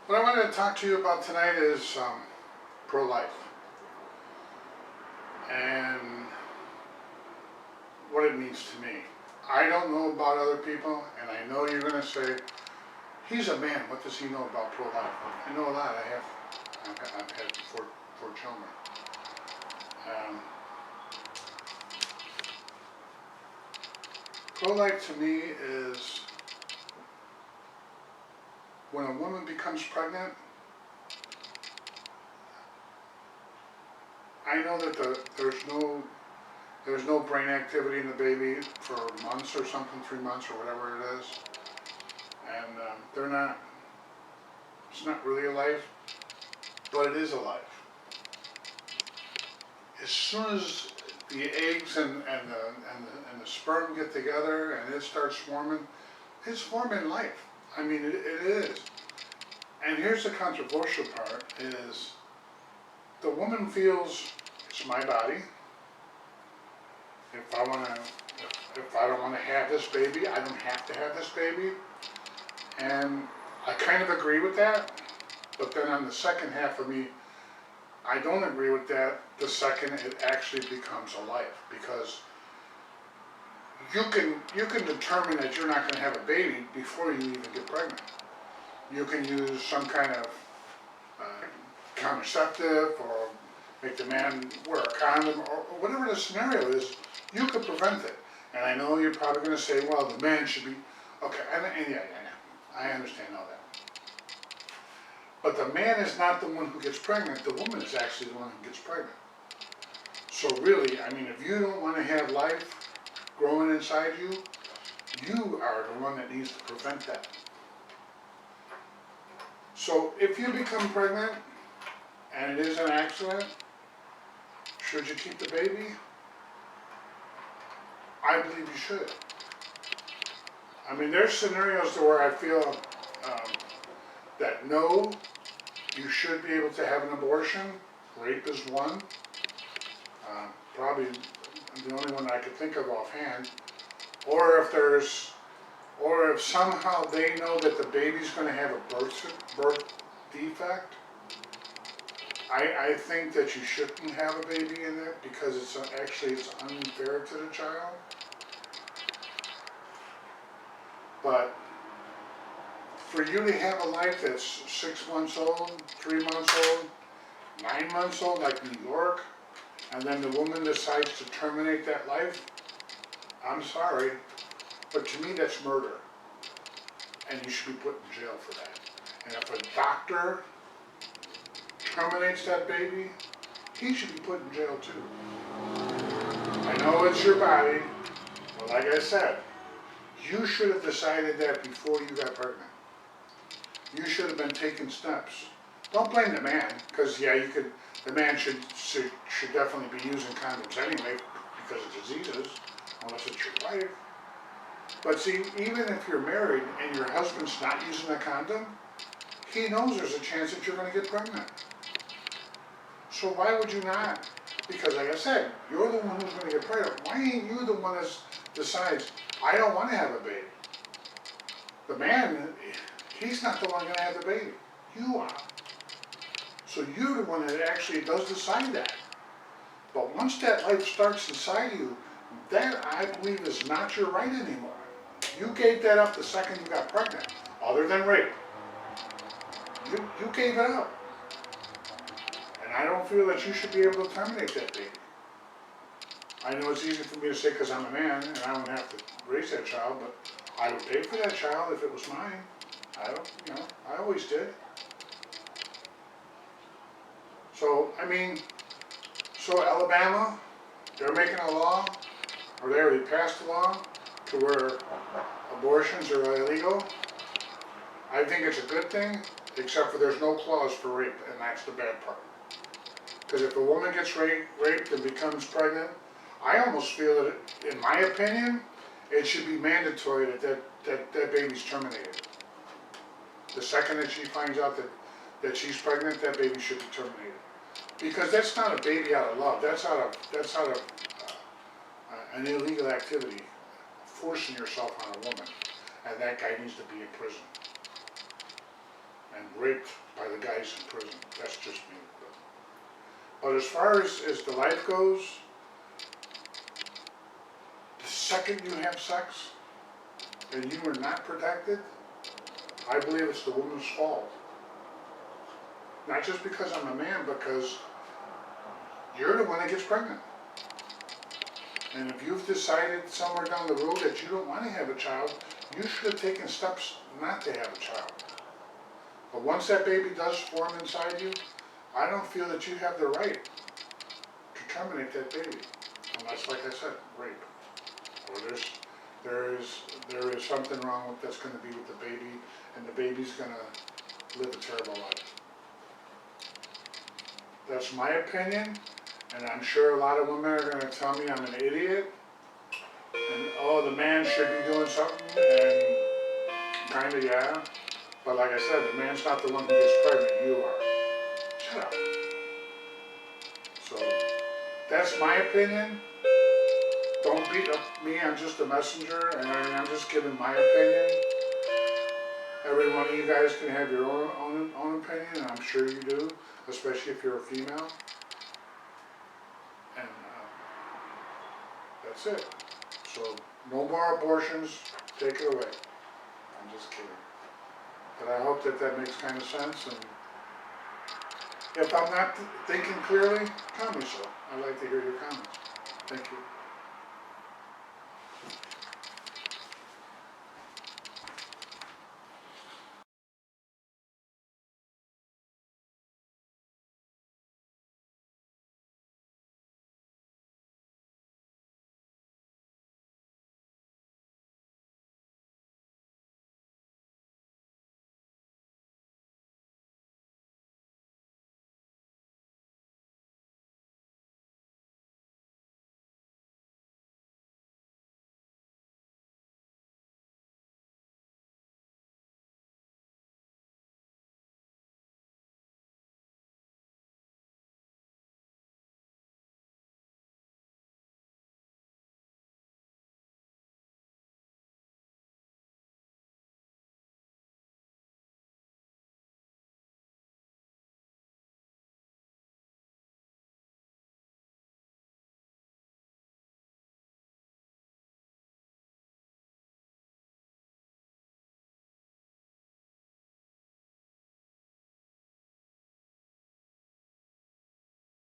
What I wanted to talk to you about tonight is pro-life and what it means to me. I don't know about other people, and I know you're going to say, he's a man, what does he know about pro-life? I know a lot. I've had four children. Um, Pro-life to me is when a woman becomes pregnant. I know that there's no brain activity in the baby for months or something, 3 months or whatever it is, and they're not. It's not really a life, but it is a life. As soon as the eggs and the sperm get together and it starts forming, it's forming life. I mean, it is. And here's the controversial part: is the woman feels it's my body. If I don't want to have this baby, I don't have to have this baby. And I kind of agree with that, but then on the second half of me, I don't agree with that the second it actually becomes a life, because you can determine that you're not going to have a baby before you even get pregnant. You can use some kind of contraceptive or make the man wear a condom or whatever the scenario is. You could prevent it. And I know you're probably going to say, well, the man should be okay. And yeah, I understand all that. But the man is not the one who gets pregnant. The woman is actually the one who gets pregnant. So really, I mean, if you don't want to have life growing inside you, you are the one that needs to prevent that. So if you become pregnant and it is an accident, should you keep the baby? I believe you should. I mean, there's scenarios where I feel that no, you should be able to have an abortion. Rape is one. Probably the only one I could think of offhand. Or if somehow they know that the baby's going to have a birth defect, I think that you shouldn't have a baby in it, because it's unfair to the child. But for you to have a life that's 6 months old, 3 months old, 9 months old, like New York, and then the woman decides to terminate that life, I'm sorry, but to me that's murder. And you should be put in jail for that. And if a doctor terminates that baby, he should be put in jail too. I know it's your body, but like I said, you should have decided that before you got pregnant. You should have been taking steps. Don't blame the man, because yeah, the man should definitely be using condoms anyway because of diseases, unless it's your wife. But see, even if you're married and your husband's not using a condom, he knows there's a chance that you're going to get pregnant. So why would you not? Because like I said, you're the one who's going to get pregnant. Why ain't you the one that decides, I don't want to have a baby? The man, he's not the one going to have the baby. You are. So you're the one that actually does decide that. But once that life starts inside you, that I believe is not your right anymore. You gave that up the second you got pregnant, other than rape. You gave it up. And I don't feel that you should be able to terminate that baby. I know it's easy for me to say because I'm a man and I don't have to raise that child, but I would pay for that child if it was mine. I always did. So, so Alabama, they're making a law, or they already passed a law, to where abortions are illegal. I think it's a good thing, except for there's no clause for rape, and that's the bad part. Because if a woman gets raped and becomes pregnant, I almost feel that, in my opinion, it should be mandatory that baby's terminated. The second that she finds out that she's pregnant, that baby should be terminated. Because that's not a baby out of love. That's out of an illegal activity, forcing yourself on a woman, and that guy needs to be in prison. and raped by the guys in prison. That's just me. But as far as the life goes, the second you have sex and you are not protected, I believe it's the woman's fault. Not just because I'm a man, because you're the one that gets pregnant. And if you've decided somewhere down the road that you don't want to have a child, you should have taken steps not to have a child. But once that baby does form inside you, I don't feel that you have the right to terminate that baby. Unless, like I said, rape. Or there is something wrong with that's gonna be with the baby, and the baby's gonna live a terrible life. That's my opinion, and I'm sure a lot of women are gonna tell me I'm an idiot, and oh, the man should be doing something, and kinda yeah. But like I said, the man's not the one who gets pregnant, you are. Shut up. So, that's my opinion. Don't beat up me, I'm just a messenger, and I'm just giving my opinion. Every one of you guys can have your own opinion, and I'm sure you do, especially if you're a female. And that's it. So, no more abortions, take it away. I'm just kidding. But I hope that that makes kind of sense, and if I'm not thinking clearly, tell me so. I'd like to hear your comments. Thank you.